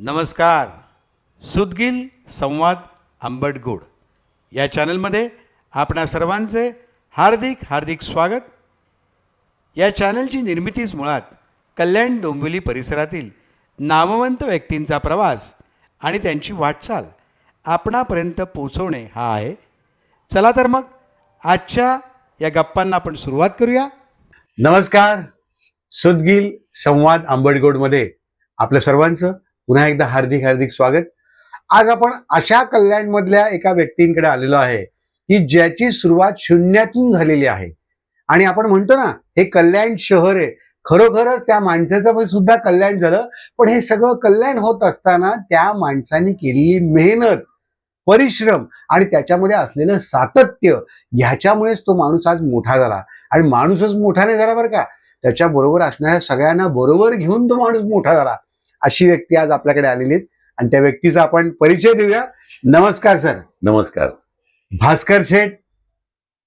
नमस्कार. सुदगील संवाद आंबटगोड या चॅनलमध्ये आपणा सर्वांचे हार्दिक हार्दिक स्वागत. या चॅनलची निर्मितीच मुळात कल्याण डोंबिवली परिसरातील नामवंत व्यक्तींचा प्रवास आणि त्यांची वाटचाल आपणापर्यंत पोहोचवणे हा आहे. चला तर मग आजच्या या गप्पांना आपण सुरुवात करूया. नमस्कार. सुदगील संवाद आंबटगोडमध्ये आपल्या सर्वांचं पुन्हा एकदा हार्दिक हार्दिक स्वागत. आज आपण अशा कल्याणमधल्या एका व्यक्तींकडे आलेलो आहे की ज्याची सुरुवात शून्यातून झालेली आहे. आणि आपण म्हणतो ना, हे कल्याण शहर आहे. खरोखरच त्या माणसाचं पण सुद्धा कल्याण झालं. पण हे सगळं कल्याण होत असताना त्या माणसाने केलेली मेहनत, परिश्रम आणि त्याच्यामध्ये असलेलं सातत्य, ह्याच्यामुळेच तो माणूस आज मोठा झाला. आणि माणूसच मोठा नाही झाला बरं का, त्याच्या बरोबर असणाऱ्या सगळ्यांना बरोबर घेऊन तो माणूस मोठा झाला. अशी व्यक्ती आज आपल्याकडे आलेली आहेत आणि त्या व्यक्तीचा आपण परिचय देऊया. नमस्कार सर. नमस्कार. भास्कर शेठ,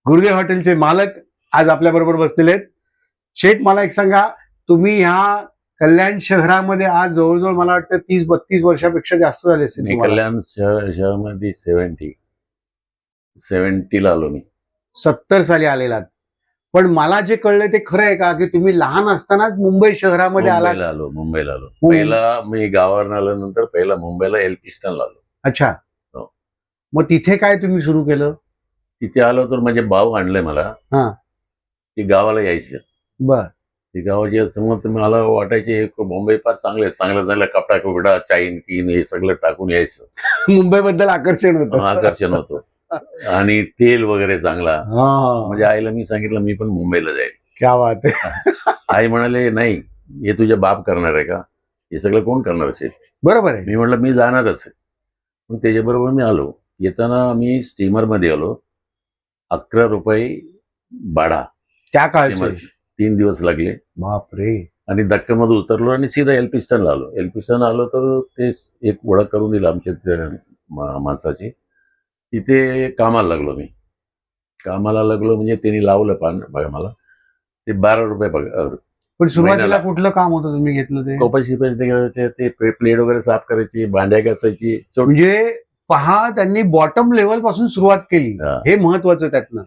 गुरुदेव हॉटेलचे मालक आज आपल्या बरोबर बसलेले आहेत. शेठ, मला एक सांगा, तुम्ही ह्या कल्याण शहरामध्ये आज जवळजवळ मला वाटतं 30-32 वर्षापेक्षा जास्त झाले असेल. मी कल्याण शहरामध्ये 70 ला आलो. मी 70 साली आलेलात. पण मला जे कळलं ते खरं आहे का, की तुम्ही लहान असतानाच मुंबई शहरामध्ये आलात? मुंबईला आलो. पहिला मी गावावरून आल्यानंतर पहिला मुंबईला एल्फिस्टनला आलो. अच्छा. हो. मग तिथे काय तुम्ही सुरू केलं? तिथे आलो तर माझे भाऊ आणले मला. हा. ते गावाला यायचे. बर. ते गावाचे समोर मला वाटायचे मुंबई फार चांगलं कपडा चाईन कीन हे सगळं टाकून यायचं. मुंबईबद्दल आकर्षण होतं. आकर्षण होतं. आणि तेल वगैरे चांगला. म्हणजे आईला मी सांगितलं मी पण मुंबईला जाईल. क्या बात आहे. आई म्हणाले, नाही हे तुझ्या बाप करणार आहे का, हे सगळं कोण करणार असेल? बरोबर आहे. मी म्हटलं मी जाणारच आहे. पण त्याच्याबरोबर मी आलो. येताना आम्ही स्टीमरमध्ये आलो. 11 रुपये भाडा त्या काळचे. स्टीमरची. 3 दिवस लागले. बापरे. आणि धक्क्यामध्ये उतरलो आणि सीधा एल्फिस्टनला आलो. एल्फिस्टन आलो तर ते एक ओळख करून दिला आमच्या माणसाची. तिथे कामाला लागलो. मी कामाला लागलो म्हणजे त्यांनी लावलं बघा मला ते 12 रुपये बघा. पण सुरुवातीला कुठलं काम होतं तुम्ही घेतलं ते? कपाशी करायचे, ते प्लेट वगैरे साफ करायची, भांड्या घासायची. म्हणजे पहा, त्यांनी बॉटम लेवल पासून सुरुवात केली. हे महत्वाचं त्यातनं.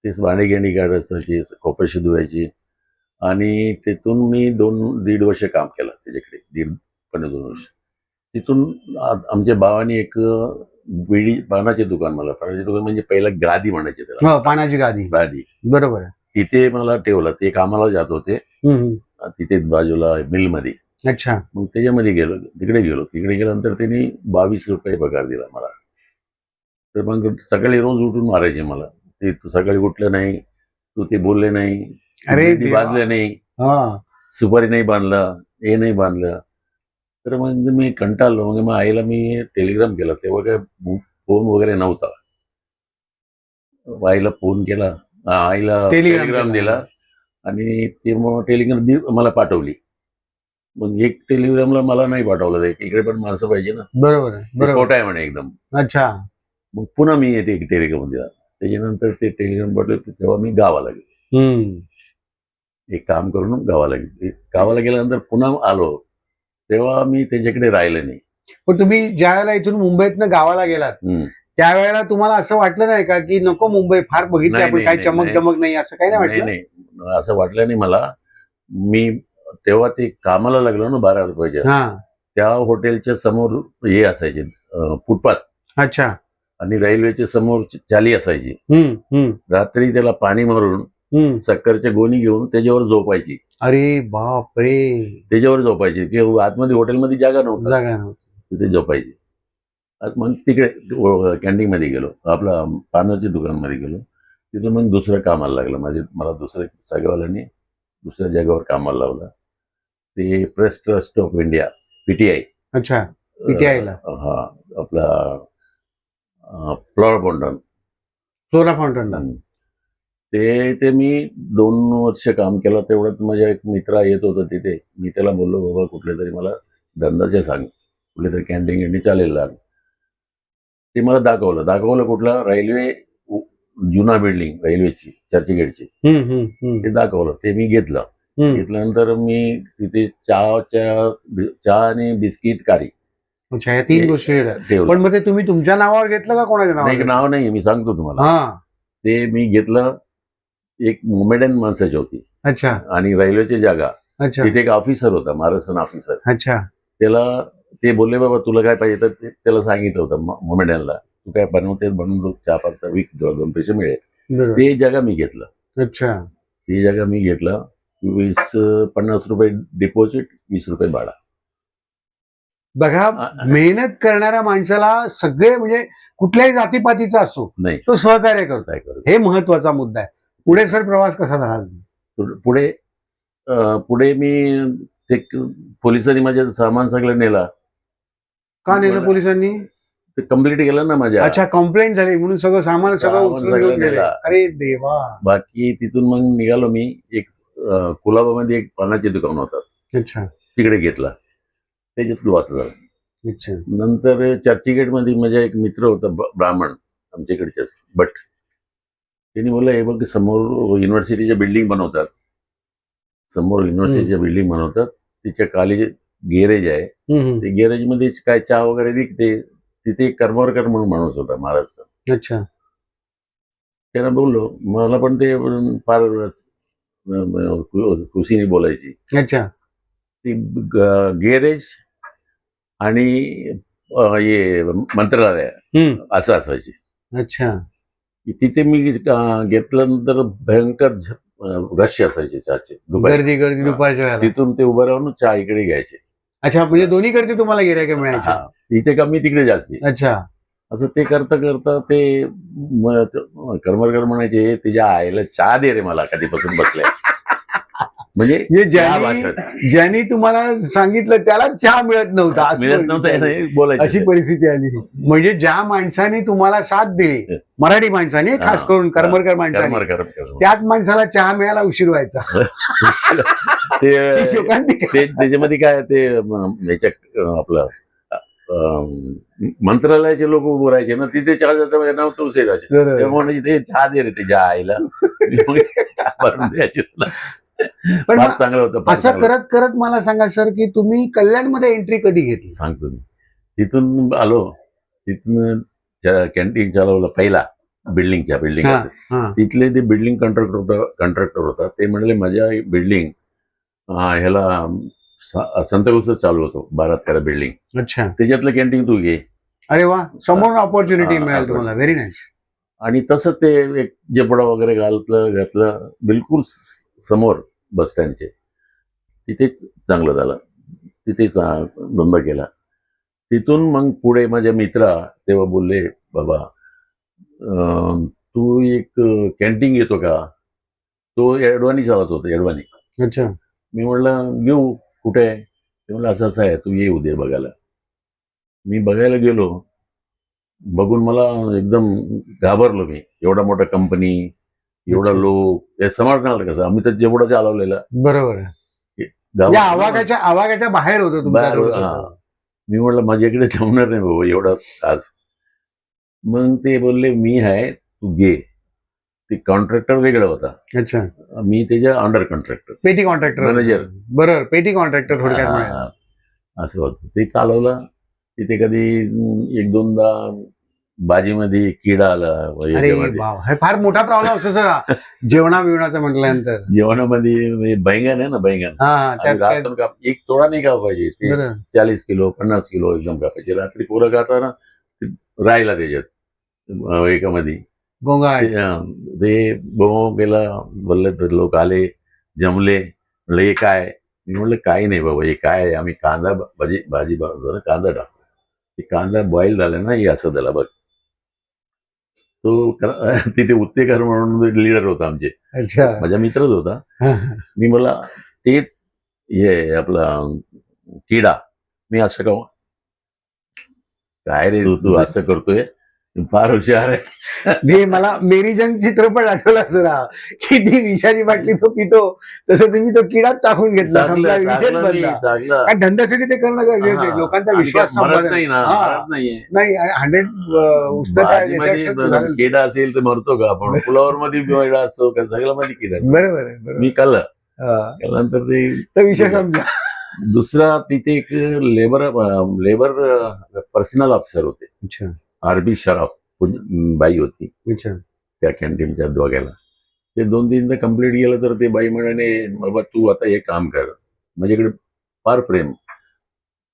तेच भांडे गेंडी घासायची, कपाशी धुवायची. आणि तिथून मी 2-1.5 वर्ष काम केलं त्याच्याकडे. 1.5-2 वर्ष. तिथून आमच्या भावाने एक पानाचे दुकान म्हणजे पहिला गादी म्हणायचे त्याला. पानाची गादी. बरोबर आहे. तिथे मला ठेवलं. ते कामाला जात होते तिथे बाजूला मिल मध्ये. अच्छा. मग त्याच्यामध्ये तिकडे गेल्यानंतर त्यांनी 22 रुपये पगार दिला मला. तर मग सकाळी रोज उठून मारायचे मला. ते तू सकाळी उठलं नाही, तू ते बोलले नाही, बांधले नाही, सुपारी नाही बांधलं, हे नाही बांधलं. तर मग मी कंटाळलो. मग आईला मी टेलिग्राम केला. तेव्हा काय फोन वगैरे नव्हता. आईला फोन केला, आईला टेलिग्राम दिला आणि ते मग टेलिग्राम मला पाठवली. मग एक टेलिग्रामला मला नाही पाठवलं. इकडे पण माणसं पाहिजे ना. बरोबर. खोट आहे म्हणे एकदम. अच्छा. मग पुन्हा मी येते टेलिग्राम दिला. त्याच्यानंतर ते टेलिग्राम पाठवले. तेव्हा मी गावाला गेलो. एक काम करून गावाला गेल्यानंतर पुन्हा आलो. तेव्हा मी त्याच्याकडे राहिले नाही. पण तुम्ही ज्या वेळेला इथून मुंबईतनं गावाला गेलात त्यावेळेला तुम्हाला असं वाटलं नाही का, की नको मुंबई फार बघितली आपण, काही चमक नाही, असं काही नाही वाटलं? नाही, असं वाटलं नाही मला. मी तेव्हा ते कामाला लागलो ना 12 रुपयाच्या. त्या हॉटेलच्या समोर हे असायचे फुटपाथ. अच्छा. आणि रेल्वेच्या समोर चाली असायची. रात्री त्याला पाणी मारून सक्करच्या गोणी घेऊन त्याच्यावर झोपायची. अरे बापरे. त्याच्यावर झोपायची की आतमध्ये हॉटेलमध्ये जागा नव्हती, तिथे झोपायची. मग तिकडे कॅन्टीन मध्ये गेलो, आपला पानाच्या दुकानमध्ये गेलो. तिथून मग दुसरं कामाला लागलं. मला दुसऱ्या सगळ्यावाल्यांनी दुसऱ्या जागेवर कामाला लावलं. ते press trust of India, PTI. अच्छा. PTI ला. हा, आपला फ्लोरा फाउंटन. ते मी 2 वर्ष काम केलं. तेवढ्यात माझ्या एक मित्र येत होता तिथे. मी त्याला बोललो, बाबा कुठले तरी मला धंदाचे सांग, कुठले तरी कॅन्टीन चालेल. ते मला दाखवलं कुठला रेल्वे जुना बिल्डिंग, रेल्वेची चर्चगेटची. ते दाखवलं. ते मी घेतल्यानंतर मी तिथे चहा आणि बिस्किट कारी अच्छा, या 3 गोष्टी ठेवलं. पण मग ते तुम्ही तुमच्या नावावर घेतलं का कोणाच्या नाही, नावावर? नाव नाही, मी सांगतो तुम्हाला. हा. ते मी घेतलं, एक मोमेडन माणसाची होती अच्छा आणि रेल्वेची जागा. अच्छा तिथे एक ऑफिसर होता, महाराष्ट्र ऑफिसर. अच्छा त्याला ते बोलले, बाबा तुला काय पाहिजे, तर त्याला सांगितलं होतं मोमेडनला, तू काय बनवते बनवून दो, चहा पाच विक, 2 पैसे मिळेल. बरोबर. ते जागा मी घेतलं. अच्छा ती जागा मी घेतलं. 50 रुपये डिपॉझिट, 20 रुपये भाडा. बघा, मेहनत करणाऱ्या माणसाला सगळे म्हणजे कुठल्याही जातीपातीचा असो नाही, तो सहकार्य करतो, काय करू. हे महत्वाचा मुद्दा आहे. पुढे सर प्रवास कसा झाला? पुढे पुढे मी ते पोलिसांनी माझे सामान सगळं नेला. का नेलं पोलिसांनी? ते कम्प्लीट केलं ना माझ्या. अच्छा, कंप्लेंट झाली म्हणून सगळं सामान सगळं सामान उचलून सगळं घेऊन गेले. नेला. अरे देवा. बाकी तिथून मग निघालो मी. एक कुलाबामध्ये एक पानाचे दुकान होतं, अच्छा तिकडे घेतला. त्याच्यात लॉस झाला. अच्छा नंतर चर्चगेटमध्ये माझा एक मित्र होता, ब्राह्मण, आमच्याकडच्याच भट. त्यांनी बोलला, हे बघ समोर युनिव्हर्सिटीच्या बिल्डिंग बनवतात, समोर युनिव्हर्सिटीच्या बिल्डिंग बनवतात, तिच्या खाली गॅरेज आहे, ते गॅरेजमध्ये काय चहा वगैरे विकते. तिथे एक करमरकर म्हणून माणूस होता, महाराष्ट्र. अच्छा त्यांना बोललो, मला पण ते फार खुशीने बोलायची. अच्छा ती गॅरेज आणि हे मंत्रालय असं असायचे. अच्छा तिथे मी घेतल्यानंतर भयंकर रश असायचे चहाचे दुपारी. गर्दी दुपारच्या वेळेला. तिथून ते उभं राहून चहा इकडे घ्यायचे. अच्छा, म्हणजे दोन्हीकडचे तुम्हाला गिऱ्हाईक मिळायचे. हा, इथे कमी तिकडे जास्ती. अच्छा असं ते करता करता ते करमरकर म्हणायचे, तुझ्या आईला चहा दे रे मला, कधीपासून बसलाय. म्हणजे त्या भाषेत ज्यांनी तुम्हाला सांगितलं त्याला चहा मिळत नव्हता, मिळत नव्हतं बोलायचं. अशी परिस्थिती आली. म्हणजे ज्या माणसाने तुम्हाला साथ दिली, मराठी माणसाने, खास करून करमरकर माणसाने, त्याच माणसाला चहा मिळायला उशीर व्हायचा. त्याच्यामध्ये काय ते याच्या आपलं मंत्रालयाचे लोक उभं राहायचे ना, तिथे चहा जाता नाव तोच यायचे. तेव्हा ते चहा दे रे त्याच्या आईला, भरून द्यायचे तुला. पण फार चांगलं होतं. असं करत करत मला सांगा सर, की तुम्ही कल्याणमध्ये एंट्री कधी घेतली? सांगतो मी. तिथून आलो, तिथून कॅन्टीन चालवलं पहिला बिल्डिंगच्या. तिथले ते बिल्डिंग कॉन्ट्रॅक्टर होता. ते म्हणले, माझ्या बिल्डिंग ह्याला संतगुस्त चालू होतो, 12 बिल्डिंग. अच्छा, त्याच्यातलं कॅन्टीन तू घे. अरे वा, समोर ऑपॉर्च्युनिटी मिळाली तुम्हाला. Very nice. आणि तसं ते एक जेपडा वगैरे घातलं बिलकुल समोर बस स्टँडचे. तिथे चांगलं झालं, तिथे धंदा केला. तिथून मग पुढे माझ्या मित्रा तेव्हा बोलले, बाबा तू एक कॅन्टीन घेतो का? तो एडवाणी चालत होता, एडवाणी. अच्छा. मी म्हणलं घेऊ, कुठे आहे? ते म्हणलं असं असं आहे, तू ये उद्या बघायला. मी बघायला गेलो, बघून मला एकदम घाबरलो मी. एवढा मोठा कंपनी, एवढा लोक, हे सांभाळणार कसं? आम्ही तर जेवढा चालवलेला. बरोबर आहे. आवागाच्या बाहेर होतो. मी म्हटलं माझ्याकडे जमणार नाही बाबा एवढा आज. मग ते बोलले, मी आहे, तू घे. ते कॉन्ट्रॅक्टर वेगळा होता. अच्छा. मी त्याच्या अंडर कॉन्ट्रॅक्टर, पेटी कॉन्ट्रॅक्टर, मॅनेजर. बरोबर, पेटी कॉन्ट्रॅक्टर थोडक्यात. असं होतं. ते चालवलं. तिथे कधी 1-2दा भाजीमध्ये किडा आला. अरे वाव, हे फार मोठा प्रॉब्लेम असतो सर जेवणा बिवणाचं म्हटल्यानंतर. जेवणामध्ये बैंगन आहे ना, बैंगन एक तोडा नाही कापायचे, ते 40 किलो 50 किलो एकदम कापायचे. रात्री पोरं खाताना राहिला त्याच्यात एकामध्ये गोंगा. ते बोंब गेला. बोलले तर लोक आले, जमले. म्हणलं हे काय? मी म्हणलं काही नाही बाबा, हे काय आहे? आम्ही कांदा भाजी बनवतो, कांदा टाकतो. ते कांदा बॉईल झाला ना, हे असं झाला बघ. तो तिथे उत्तेकर म्हणून लीडर होता आमचे. अच्छा. माझा मित्रच होता. मी मला ते हे आपला किडा, मी असं का काय रे तू असं करतोय, फार हुशार आहे. मला मेरी जंग चित्रपट आठवला सर, की ती विषारी बाटली तो पितो, तसं तुम्ही तो किडाच टाकून घेतला. धंद्यासाठी ते करणं गरजेचं आहे. लोकांचा विश्वास नाही. 100 किडा असेल तर मरतो का आपण? फ्लॉवर मध्ये किडा असतो का? सगळ्या मध्ये किडा. बरोबर आहे. मी केल्यानंतर ते विषय समजा. दुसरा तिथे एक लेबर पर्सनल ऑफिसर होते, अच्छा आरबी शराफ बाई होती अच्छा त्या कॅन्टीनच्या दोघायला. ते 2-3दा कंप्लीट गेलं तर ते बाई म्हणाले, बाबा तू आता हे काम कर. माझ्याकडे फार प्रेम.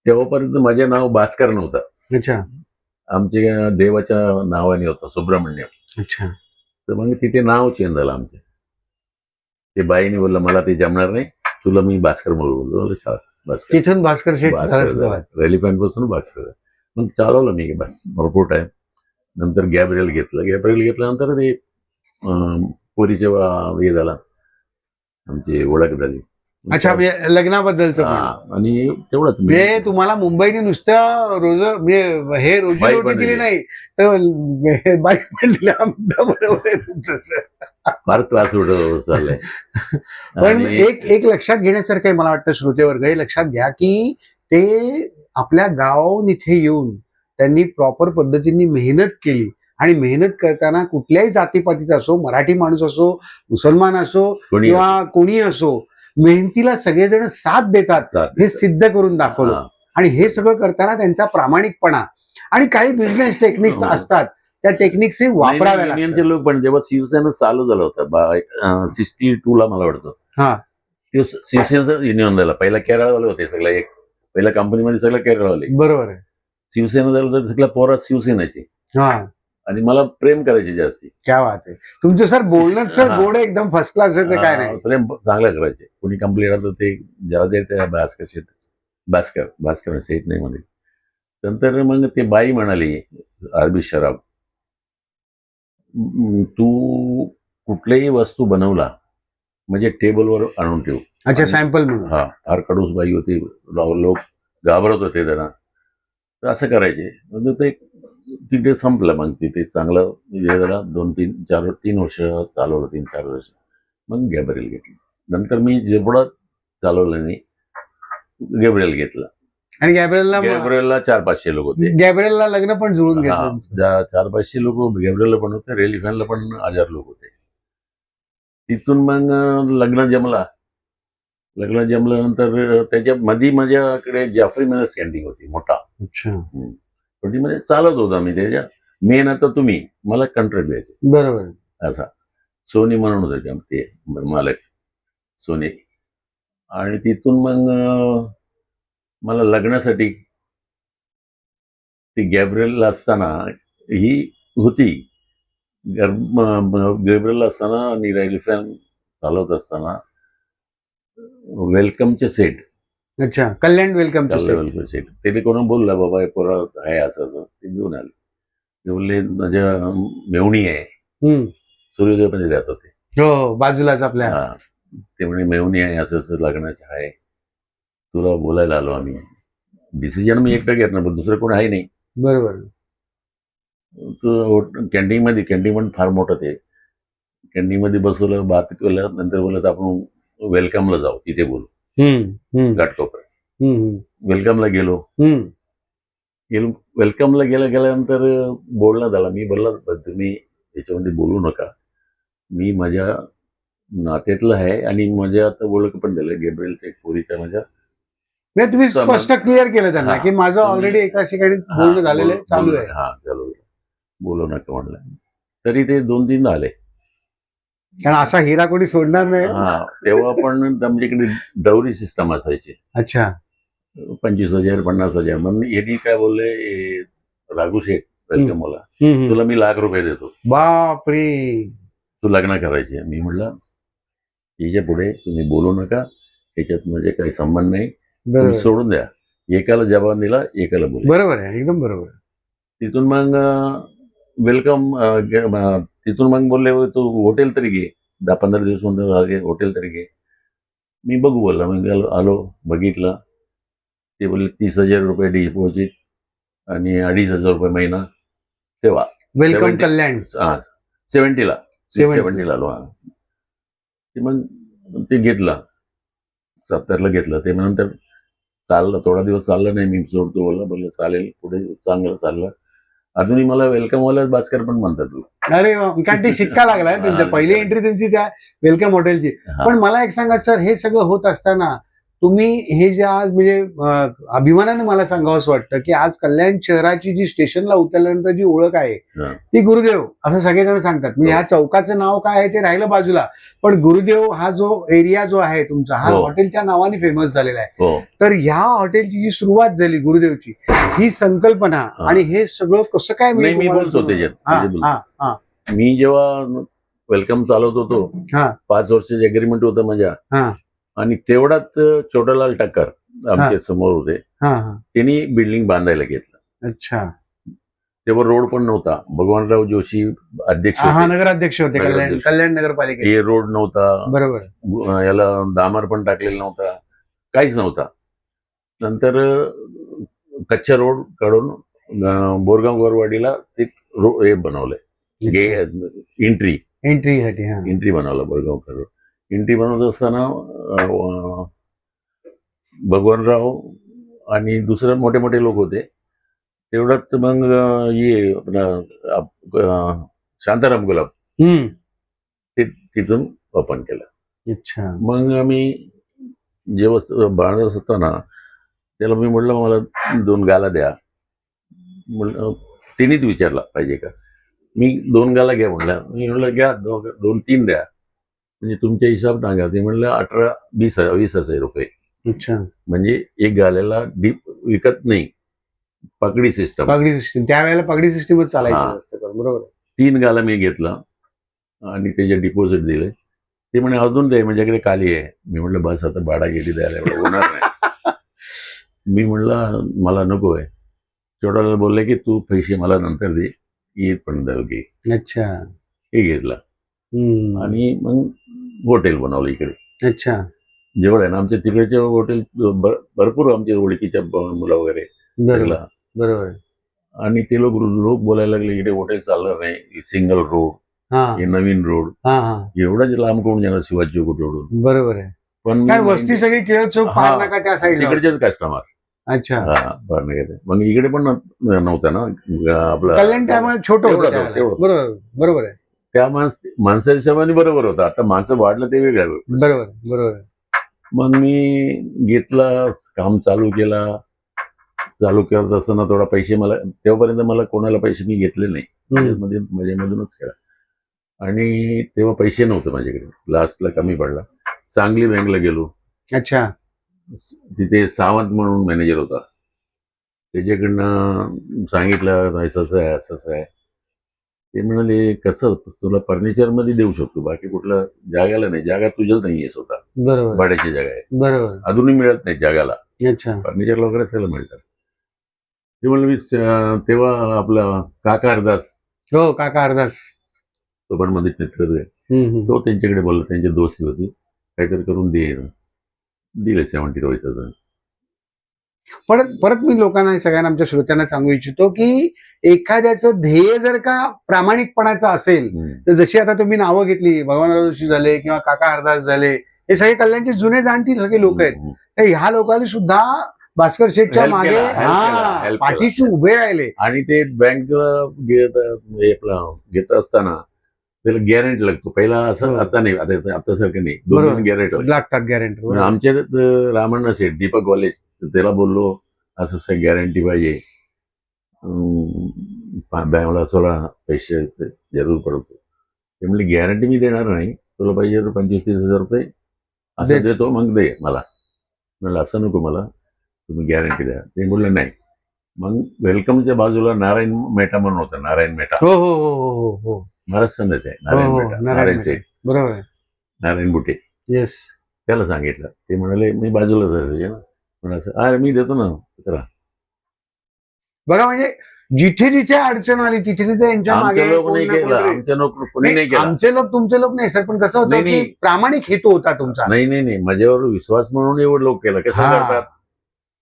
तेव्हापर्यंत माझे नाव भास्कर नव्हतं, अच्छा आमच्या देवाच्या नावाने होतं सुब्रह्मण्य. अच्छा तर मग तिथे नाव चेंज झालं आमचे. ते बाईने बोललं मला ते जमणार नाही, तुला मी भास्कर बोललो. छान भास्कर, तिथून भास्कर शेठ झाला सुद्धा. रेलिफॅन पासून भास्कर. मग चालवलं मी भरपूर टाइम. नंतर गॅब्रिएल घेतल्यानंतर ते पोरीचे हे झाला, आमची ओळख झाली. अच्छा म्हणजे लग्नाबद्दलचं पण. हा, आणि तेवढंच मी म्हणजे तुम्हाला मुंबईने नुसतं म्हणजे हे रोजी बाईक रोटी पण दिली दिली. नाही तर बाईक पण दिली. आमचा बरोबर आहे तुमचं sir. फार त्रास होत चाललाय. पण आणि एक लक्षात घेण्यासारखं आहे मला वाटतं श्रोतेवर्ग, हे लक्षात घ्या की ते आपल्या गावाहून इथे येऊन त्यांनी प्रॉपर पद्धतीने मेहनत केली आणि मेहनत करताना कुठल्याही जातीपातीचा असो, मराठी माणूस असो, मुसलमान असो कोणी किंवा कोणी असो, मेहनतीला सगळेजण साथ देतात साथ हे देतात. सिद्ध करून दाखवलं. हा, आणि हे सगळं करताना त्यांचा प्रामाणिकपणा आणि काही बिझनेस टेक्निक्स हो. असतात, त्या टेक्निक्स वापराव्या लागतात. युनियनचे लोक पण जेव्हा शिवसेना चालू झालं होतं 62 ला मला वाटतं, हा ते शिवसेनेचं युनियन झालं. पहिला केरळवाले होते सगळं, एक पहिल्या कंपनीमध्ये सगळं केरळवाले. बरोबर आहे. शिवसेना झालं तर सगळ्या पोरात शिवसेनेची, हा आणि मला प्रेम करायचे जास्ती. क्या बात आहे. तुमचं सर बोलणं सर हा. गोड आहे, एकदम फर्स्ट क्लास आहे, ते काय नाही. प्रेम चांगलं करायचे. कोणी कंप्लेंट आलं तर ते ज्याला द्यायचं भास्कर सेठ नाही म्हणे. नंतर मग ते बाई म्हणाली, आरबी शराब, तू कुठल्याही वस्तू बनवला म्हणजे टेबलवर आणून ठेव. अच्छा आणि- सॅम्पल म्हणून. हा, फार कडूस बाई होती, लोक घाबरत होते त्यांना. तर असं करायचे. म्हणजे ते तिथे संपलं. मग तिथे चांगलं हे झालं. 3 वर्ष चालवलं, 3-4 वर्ष. मग गॅब्रिएल घेतलं. नंतर मी जेवढं चालवलं नाही, गॅब्रिएल घेतलं. आणि गॅब्रिएलला गॅब्रिएलला 400-500 लोक होते. गॅब्रिएलला लग्न पण जुळून हा, घेतलं. 400-500 लोक गॅब्रिएलला पण होते, रेलिफॅनला पण 1000 लोक होते. तिथून मग लग्न जमल्यानंतर त्याच्या मध्ये माझ्याकडे जाफरी मेनस कॅन्टीन होती, मोठा. अच्छा पण ती म्हणजे चालत होता मी त्याच्या. मेन आता तुम्ही मला कॉन्ट्रॅक्ट द्यायचे बरोबर. असा. सोनी म्हणून होते ते मालक, सोनी. आणि तिथून मग मला लग्नासाठी ती गॅब्रिएलला असताना ही होती. गॅब्रिएलला असताना आणि रेलिफॅन चालवत असताना वेलकमचे सेट, अच्छा कल्याण वेलकम. वेलकम सेट, ते कोण बोलला बाबा हे पोरा आहे असं असं, ते घेऊन आले. ते बोलले माझ्या मेवणी आहे, सूर्योदय पण जात होते. हो बाजूलाच आपल्या. हा, ते म्हणे मेवणी आहे, असं असं लग्नाचे आहे, तुला बोलायला आलो आम्ही. डिसिजन मी एकटा घेतलं, पण दुसरं कोण आहे नाही. बरोबर. कॅन्टीन पण फार मोठं ते. कॅन्टीन मध्ये बसवलं, बात केलं. नंतर बोलत आपण वेलकमला जाऊ, तिथे बोलू घाटकोपर. वेलकमला गेलो. वेलकमला गेल्यानंतर बोलणं झालं. मी बोलला, तुम्ही याच्यामध्ये बोलू नका, मी माझ्या नात्यातलं आहे आणि माझ्या आता ओळख पण झालं गॅब्रिएलच्या पोरीच्या माझ्या. म्हणजे तुम्ही स्पष्ट क्लिअर केलं त्यांना हा. की माझं ऑलरेडी एका ठिकाणी बोलणं झालेलं आहे, चालू आहे. हा चालू, बोलू नका म्हणलं. तरी ते 2-3 आले. कारण असा हिरा कोणी सोडणार नाही. हा, तेव्हा पण आमच्याकडे डवरी सिस्टम असायची. अच्छा 25,000 50,000. मग यांनी काय बोलले, राघू शेठ वेलकमला, हम्म. तुला मी ₹1,00,000 देतो, बापरे. तू लग्न करायचे. मी म्हटलं हिच्या पुढे तुम्ही बोलू नका, त्याच्यात म्हणजे काही संबंध नाही, तुम्ही बरोबर सोडून द्या. एकाला जबाब दिला, एकाला बोल. बरोबर आहे, एकदम बरोबर. तिथून मग वेलकम, तिथून मग बोलले तू हॉटेल तरी घे, 10-15 दिवस म्हणतो हॉटेल तरी घे. मी बघू बोलला. मग आलो, बघितलं. ते बोलले ₹30,000 डिपॉझिट आणि ₹2,500 महिना तेव्हा. वेलकम 70. कल्याण. हा, 70ला 70. 70ला आलो. हा, ते मग ते घेतलं, 70ला घेतलं. ते नंतर चाललं, थोडा दिवस चाललं नाही, मी सोडतो बोललं चालेल, पुढे चांगलं चाललं. अजूनही मला वेलकमवाला भास्कर पण म्हणतात. अरे वा, कारण ते शिक्का लागलाय तुमच्या. पहिली एंट्री तुमची त्या वेलकम हॉटेलची. हा. पण मला एक सांगा सर, हे सगळं होत असताना तुम्ही हे जे आज म्हणजे अभिमानाने मला सांगावंसं वाटतं की आज कल्याण शहराची जी स्टेशनला उतरल्यानंतर जी ओळख आहे हा. ती गुरुदेव असं सगळेजण सांगतात. म्हणजे ह्या चौकाचं नाव काय आहे ते राहिलं बाजूला, पण गुरुदेव हा जो एरिया जो आहे तुमचा हा हो. हॉटेलच्या नावाने फेमस झालेला आहे. हो तर ह्या हॉटेलची जी सुरुवात झाली गुरुदेवची, ही संकल्पना हा. आणि हे सगळं कसं काय नाही, मी तुम्हाला बोलतो त्याच्यात. हा, म्हणजे बोलतो. हा, हा, मी जेव्हा वेलकम चालवत होतो हा, 5 वर्षाची अग्रीमेंट होतं माझ्या, हा, आणि तेवढाच छोटालाल टक्कर आमच्या समोर होते, हा, हा. त्यांनी बिल्डिंग बांधायला घेतलं. अच्छा. तेव्हा रोड पण नव्हता. भगवानराव जोशी अध्यक्ष हा, होते. नगराध्यक्ष होते कल्याण नगराध्यक्ष. कल्याण नगरपालिकेचे. हे रोड नव्हता, बरोबर. याला डांबर पण टाकलेला नव्हता, काहीच नव्हता. नंतर कच्चा रोड काढून बोरगाव गोरवाडीला एक हे बनवलंय, एंट्री एंट्रीसाठी. हा. एंट्री बनवला बोरगाव करून. एंट्री बनवत असताना भगवानराव आणि दुसरे मोठे मोठे लोक होते. तेवढ्यात मग हे आपलं शांताराम गुलाब हम्म. ते तिथून ओपन केलं. अच्छा. मग आम्ही जेव्हा बांधत असताना त्याला मी म्हटलं मला 2 गाला द्या. म्हणलं तिनेच विचारला पाहिजे का. मी 2 गाला घ्या म्हणलं. मी म्हणलं घ्या 2-3 द्या, म्हणजे तुमच्या हिसाब सांगा. ते म्हणलं 18-20 रुपये. अच्छा. म्हणजे एक गाल्याला डीप विकत नाही, पगडी सिस्टम. पगडी सिस्टीम त्यावेळेला पगडी सिस्टीमच हा. चालायची जास्त करून. बरोबर. 3 गाला मी घेतला आणि त्याचे डिपॉझिट दिले. ते म्हणे अजून दे, माझ्याकडे खाली आहे. मी म्हटलं बस आता भाडा गेली द्यायला एवढं होणार नाही. मी म्हणलं मला नको आहे. छोटाला बोलले की तू पैसे मला नंतर दे, ईद पण घे. अच्छा. हे घेतला आणि मग हॉटेल बनवलं इकडे. अच्छा. जेवढं आहे ना आमच्या तिकडचे हॉटेल भरपूर आमच्या ओळखीच्या मुलं वगैरे बरोबर. बरोबर. आणि ते लोक बोलायला लागले इकडे हॉटेल चालणार नाही, सिंगल रोड, हा, हे नवीन रोड, हा, हा. एवढंच लांब कोण जाणार शिवाजी चौकावरून. बरोबर आहे. पण काय वस्ती सगळी केळ चौक हा. पार नाका त्या साईडला. तिकडचेच कस्टमर. अच्छा. मग इकडे पण नव्हता ना आपला कल्याण त्यामुळे छोटं होतं तेवढं त्यावेळेला. तेवढं. बरोबर. बरोबर आहे. त्या माणसाच्या हिशोबाने बरोबर होतं. आता माणसं वाढलं ते वेगळं. बरोबर. बरोबर. मग मी घेतला, काम चालू करत असताना थोडा पैसे मला तेव्हापर्यंत मला कोणाला पैसे मी घेतले नाही, माझ्यामधूनच केला. आणि तेव्हा पैसे नव्हते माझ्याकडे. लास्टला कमी पडला. सांगली बँकला गेलो. अच्छा. तिथे सावंत म्हणून मॅनेजर होता. त्याच्याकडनं सांगितलं असं आहे असं आहे. ते म्हणाले कसं तुला फर्निचर मध्ये देऊ शकतो, बाकी कुठलं जागाला नाही. जागा तुझ्याच नाहीये स्वतः, बरोबर. भाड्याची जागा आहे. बरोबर. अजूनही मिळत नाही जागाला. अच्छा. फर्निचरला वगैरे सगळं मिळतात. ते म्हणलं मी तेव्हा आपला काका हरदास, हो, काका हरदास तो पण मध्ये मित्र आहे. तो त्यांच्याकडे बोलला, त्यांची दोस्ती होती, काहीतरी करून दिले 70,000. परत मी लोकांना सगळ्यांना आमच्या श्रोत्यांना सांगू इच्छितो की एखाद्याचं ध्येय जर का प्रामाणिकपणाचं असेल तर जशी आता तुम्ही नावं घेतली, भगवानराव जोशी झाले किंवा काका हरदास झाले, हे सगळे कल्याणचे जुने जाणती सगळे लोक आहेत. तर ह्या लोकांनी सुद्धा भास्कर शेठच्या Help मागे केला. पाठीशी उभे राहिले. आणि ते बँक घेत असताना त्याला गॅरंटी लागतो पहिला. असं आता नाही, आता सारखं नाही. 2 गॅरंटी लागतात. गॅरंटी आमच्या रामण्णा सेठ दीपक कॉलेज त्याला बोललो असं गॅरंटी पाहिजे, बँकला थोडा पैसे जरूर पडतो. ते म्हणले गॅरंटी मी देणार नाही, तुला पाहिजे तर 25-30 हजार रुपये असं देतो, मग दे मला. म्हणलं असं नको मला, तुम्ही गॅरंटी द्या. ते बोलले नाही. मग वेलकमच्या बाजूला नारायण मेटा म्हणून होता. नारायण मेटा हो हो हो हो हो महाराष्ट्रानच आहे. नारायण मेटा, नारायण सेठ, बरोबर आहे. नारायण बुटे. येस. त्याला सांगितलं. ते म्हणाले मी बाजूलाच असायचे ना. म्हणायचं अरे मी देतो ना करा. बघा, म्हणजे जिथे जिथे अडचण आली तिथे तिथे यांच्या मागे आमचे लोक नाही केलं, आमचे लोक कोणी नाही केलं. आमचे लोक तुमचे लोक नाही सर, पण कसं होतं की प्रामाणिक हेतू होता तुमचा. नाही माझ्यावर विश्वास म्हणून एवढं लोक केलं. कसं करतात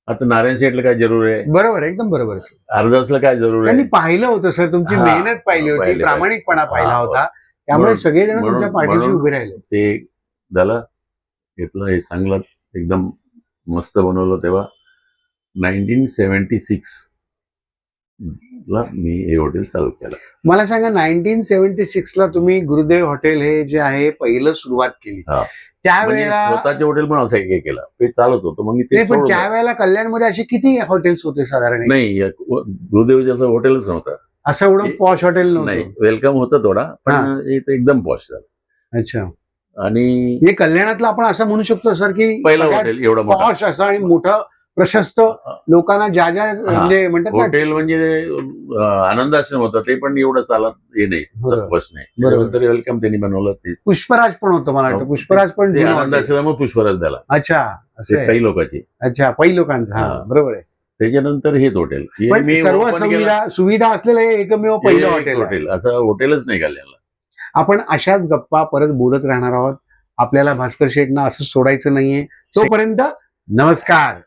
आता. नारायण सेठला काय जरूर आहे? बरोबर, एकदम बरोबर. हरदासला काय जरूर आहे? त्यांनी पाहिलं होतं सर, तुमची मेहनत पाहिली होती, प्रामाणिकपणा पाहिला होता, त्यामुळे सगळेजण तुमच्या पाठीशी उभे राहिले. ते झालं, घेतलं, हे चांगलं एकदम मस्त बनवलं. तेव्हा 1976 ला मी हे हॉटेल चालू केलं. मला सांगा 1976 ला तुम्ही गुरुदेव हॉटेल हे जे आहे पहिलं सुरुवात केली हा. म्हणजे त्यावेळेला स्वतःचे हॉटेल पण असं एक केलं, ते चालत होतं, मग मी ते नाही, पण सोडलं. त्यावेळेला कल्याणमध्ये असे किती हॉटेल्स होते साधारण? नाही गुरुदेवचं असं हॉटेलच नव्हतं. असं एवढं पॉश हॉटेल नाही, नव्हतं? वेलकम होतं थोडा, हा. पण इथं एकदम पॉश झालं. अच्छा. आणि हे कल्याणातलं आपण असं म्हणू शकतो सर की पहिलं हॉटेल एवढं मोठं पॉश असं आणि मोठं प्रशस्त लोकांना ज्या ज्या म्हणजे म्हणतात ना. हॉटेल म्हणजे आनंद आश्रम होतं, ते पण एवढं चालत हे नाही, बरोबर. बस नाही. बरोबर. त्यानंतर वेलकम त्यांनी बनवलं, ते पुष्पराज पण होतं मला वाटतं. पुष्पराज पण ते जुनं आनंद हॉटेल. आश्रम पुष्पराज झाला, अच्छा, असं ते आहे. काही लोकांची. अच्छा, पै लोकांचं. हा, हा. बरोबर आहे. त्याच्यानंतर हेच हॉटेल पण सर्व सुविधा असलेलं हे एकमेव पहिलं हॉटेल आहे. हॉटेल, असं हॉटेलच नाही कल्याणला. आपण अशाच गप्पा परत बोलत राहणार आहोत. आपल्याला भास्कर शेठना असं सोडायचं नाहीये. तोपर्यंत नमस्कार.